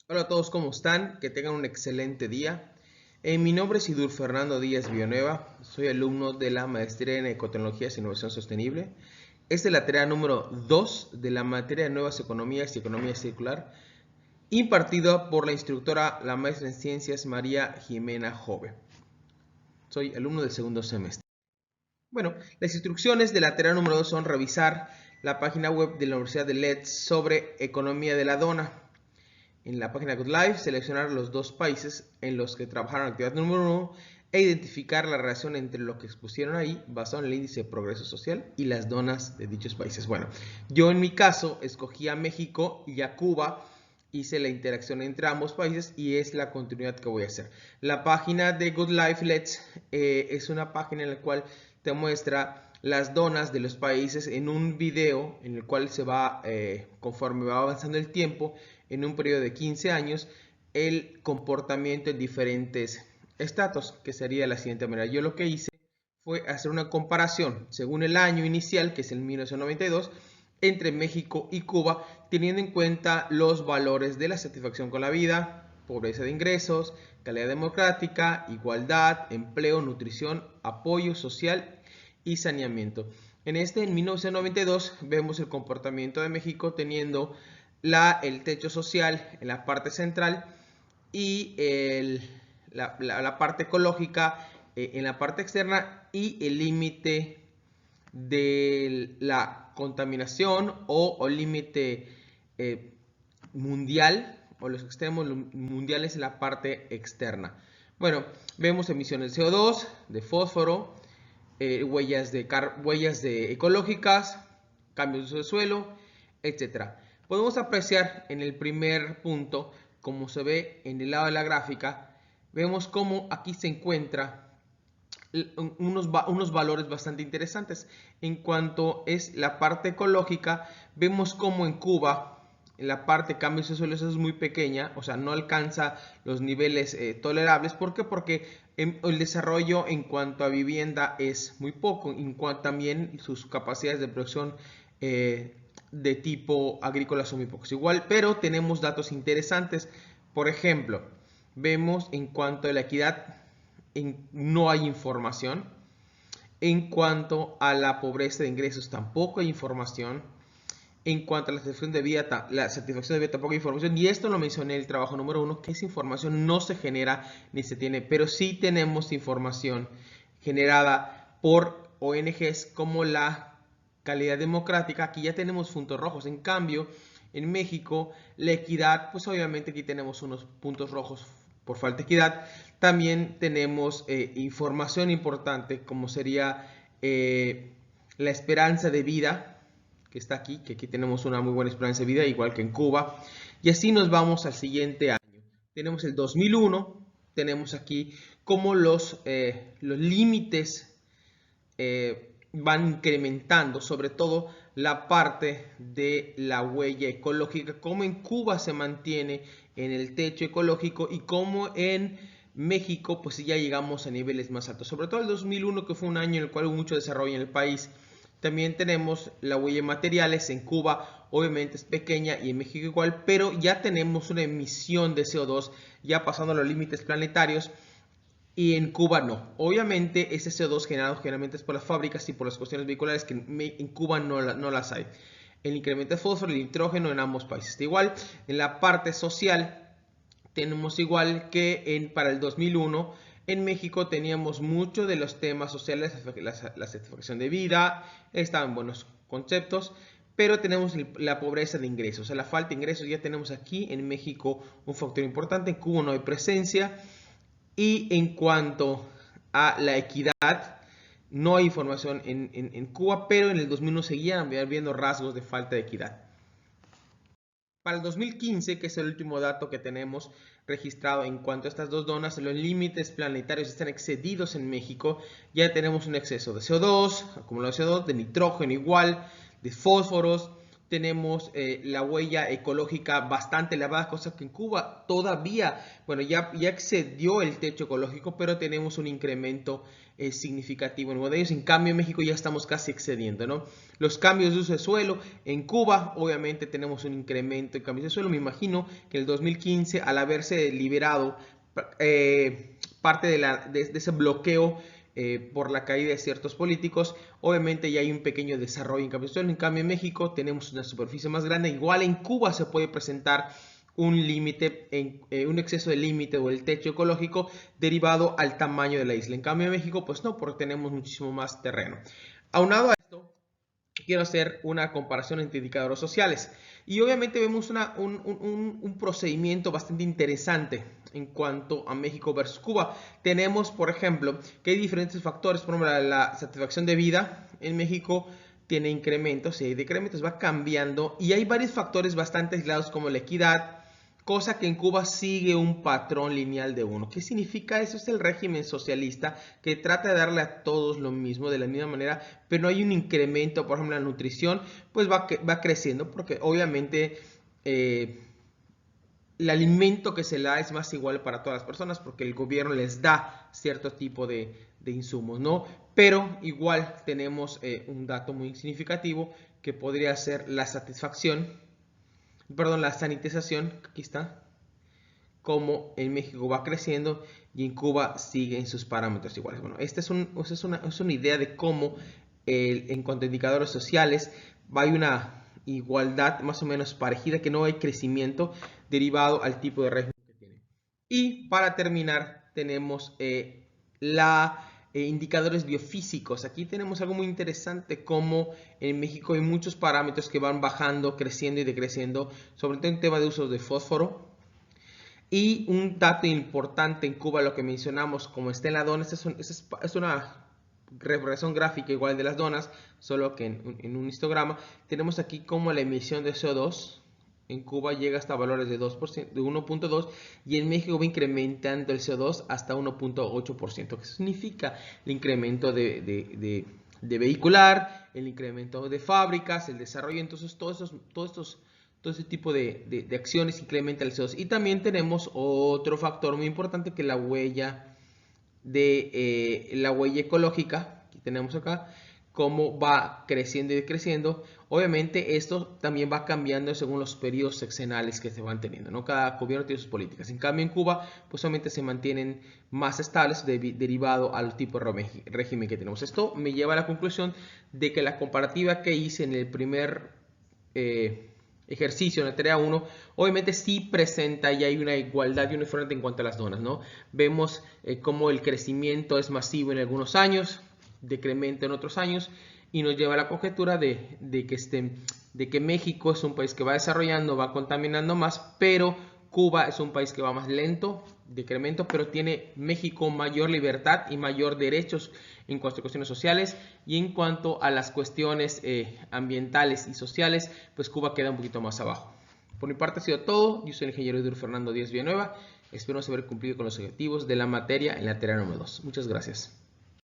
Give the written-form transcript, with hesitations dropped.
Hola a todos, ¿cómo están? Que tengan un excelente día. Mi nombre es Idur Fernando Díaz Villanueva, soy alumno de la Maestría en Ecotecnologías e Innovación Sostenible. Esta es la tarea número 2 de la materia de Nuevas Economías y Economía Circular, impartida por la instructora, la maestra en Ciencias María Jimena Jove. Soy alumno del segundo semestre. Bueno, las instrucciones de la tarea número 2 son revisar la página web de la Universidad de Leeds sobre economía de la dona. En la página GoodLife, seleccionar los dos países en los que trabajaron en actividad número 1 e identificar la relación entre lo que expusieron ahí basado en el índice de progreso social y las donas de dichos países. Bueno, yo en mi caso escogí a México y a Cuba, hice la interacción entre ambos países y es la continuidad que voy a hacer. La página de GoodLife Let's es una página en la cual te muestra las donas de los países en un video en el cual se va, conforme va avanzando el tiempo, en un periodo de 15 años, el comportamiento en diferentes estratos, que sería la siguiente manera. Yo lo que hice fue hacer una comparación según el año inicial, que es el 1992, entre México y Cuba, teniendo en cuenta los valores de la satisfacción con la vida, pobreza de ingresos, calidad democrática, igualdad, empleo, nutrición, apoyo social y saneamiento. En 1992, vemos el comportamiento de México teniendo el techo social en la parte central y la parte ecológica en la parte externa y el límite de la contaminación o límite mundial o los extremos mundiales en la parte externa. Bueno, vemos emisiones de CO2, de fósforo, huellas de ecológicas, cambios de uso de suelo, etc. Podemos apreciar en el primer punto, como se ve en el lado de la gráfica, vemos cómo aquí se encuentra unos valores bastante interesantes. En cuanto es la parte ecológica, vemos cómo en Cuba la parte de cambios de suelos es muy pequeña, o sea, no alcanza los niveles tolerables. ¿Por qué? Porque el desarrollo en cuanto a vivienda es muy poco, en cuanto también sus capacidades de producción de tipo agrícola son muy pocos. Igual, pero tenemos datos interesantes. Por ejemplo, vemos en cuanto a la equidad, no hay información. En cuanto a la pobreza de ingresos, tampoco hay información. En cuanto a la satisfacción de vida, tampoco hay información. Y esto lo mencioné en el trabajo número 1, que esa información no se genera ni se tiene, pero sí tenemos información generada por ONGs como la Calidad Democrática. Aquí ya tenemos puntos rojos. En cambio, en México, la equidad, pues obviamente aquí tenemos unos puntos rojos por falta de equidad. También tenemos información importante como sería la esperanza de vida, que está aquí, que aquí tenemos una muy buena esperanza de vida, igual que en Cuba. Y así nos vamos al siguiente año. Tenemos el 2001, tenemos aquí cómo los límites van incrementando, sobre todo la parte de la huella ecológica, cómo en Cuba se mantiene en el techo ecológico y cómo en México pues ya llegamos a niveles más altos, sobre todo el 2001, que fue un año en el cual hubo mucho desarrollo en el país. También tenemos la huella de materiales. En Cuba obviamente es pequeña y en México igual, pero ya tenemos una emisión de CO2 ya pasando los límites planetarios, y en Cuba no. Obviamente ese CO2 generado generalmente es por las fábricas y por las cuestiones vehiculares, que en Cuba no las hay. El incremento de fósforo y nitrógeno en ambos países. Igual, en la parte social, tenemos igual que para el 2001, en México teníamos mucho de los temas sociales, la satisfacción de vida, estaban buenos conceptos, pero tenemos la pobreza de ingresos, o sea, la falta de ingresos ya tenemos aquí en México un factor importante. En Cuba no hay presencia. Y en cuanto a la equidad, no hay información en Cuba, pero en el 2001 seguían habiendo rasgos de falta de equidad. Para el 2015, que es el último dato que tenemos registrado en cuanto a estas dos donas, los límites planetarios están excedidos en México. Ya tenemos un exceso de CO2, acumulado de CO2, de nitrógeno igual, de fósforos, tenemos la huella ecológica bastante elevada, cosa que en Cuba todavía, bueno, ya excedió el techo ecológico, pero tenemos un incremento significativo en uno de ellos. En cambio, en México ya estamos casi excediendo, ¿no? Los cambios de uso de suelo, en Cuba obviamente tenemos un incremento en cambios de suelo. Me imagino que en el 2015, al haberse liberado parte de ese bloqueo por la caída de ciertos políticos, obviamente ya hay un pequeño desarrollo en cambio de suelo. En cambio, en México tenemos una superficie más grande. Igual en Cuba se puede presentar un límite, un exceso de límite o el techo ecológico derivado al tamaño de la isla. En cambio, en México, pues no, porque tenemos muchísimo más terreno. Aunado a esto, quiero hacer una comparación entre indicadores sociales. Y obviamente vemos un procedimiento bastante interesante en cuanto a México versus Cuba. Tenemos, por ejemplo, que hay diferentes factores. Por ejemplo, la satisfacción de vida en México tiene incrementos y hay decrementos, va cambiando. Y hay varios factores bastante aislados como la equidad, cosa que en Cuba sigue un patrón lineal de 1. ¿Qué significa eso? Es el régimen socialista que trata de darle a todos lo mismo de la misma manera, pero no hay un incremento. Por ejemplo, la nutrición pues va creciendo porque obviamente el alimento que se le da es más igual para todas las personas porque el gobierno les da cierto tipo de insumos, ¿no? Pero igual tenemos un dato muy significativo que podría ser la satisfacción, perdón, la sanitización, aquí está, como en México va creciendo y en Cuba sigue en sus parámetros iguales. Bueno, esta es una idea de cómo en cuanto a indicadores sociales hay una igualdad más o menos parejida, que no hay crecimiento derivado al tipo de régimen que tiene. Y para terminar tenemos indicadores biofísicos. Aquí tenemos algo muy interesante, como en México hay muchos parámetros que van bajando, creciendo y decreciendo, sobre todo en tema de uso de fósforo. Y un dato importante en Cuba, lo que mencionamos, como está en la dona, es una representación gráfica igual de las donas, solo que en un histograma. Tenemos aquí como la emisión de CO2 en Cuba llega hasta valores de 2%, de 1.2, y en México va incrementando el CO2 hasta 1.8%. ¿Qué significa? El incremento de vehicular, el incremento de fábricas, el desarrollo. Entonces todo ese tipo de acciones incrementa el CO2. Y también tenemos otro factor muy importante, que es la huella ecológica que tenemos acá, cómo va creciendo y decreciendo. Obviamente esto también va cambiando según los periodos sexenales que se van teniendo, ¿no? Cada gobierno tiene sus políticas. En cambio en Cuba pues solamente se mantienen más estables derivado al tipo de régimen que tenemos. Esto me lleva a la conclusión de que la comparativa que hice en el primer ejercicio, en la tarea 1, obviamente sí presenta y hay una igualdad y una diferencia en cuanto a las donas, ¿no? Vemos cómo el crecimiento es masivo en algunos años, decremento en otros años, y nos lleva a la conjetura de que México es un país que va desarrollando, va contaminando más, pero Cuba es un país que va más lento, decremento, pero tiene México mayor libertad y mayor derechos en cuanto a cuestiones sociales, y en cuanto a las cuestiones ambientales y sociales, pues Cuba queda un poquito más abajo. Por mi parte ha sido todo. Yo soy el ingeniero Eduardo Fernando Díaz Villanueva. Espero haber cumplido con los objetivos de la materia en la tarea número 2. Muchas gracias.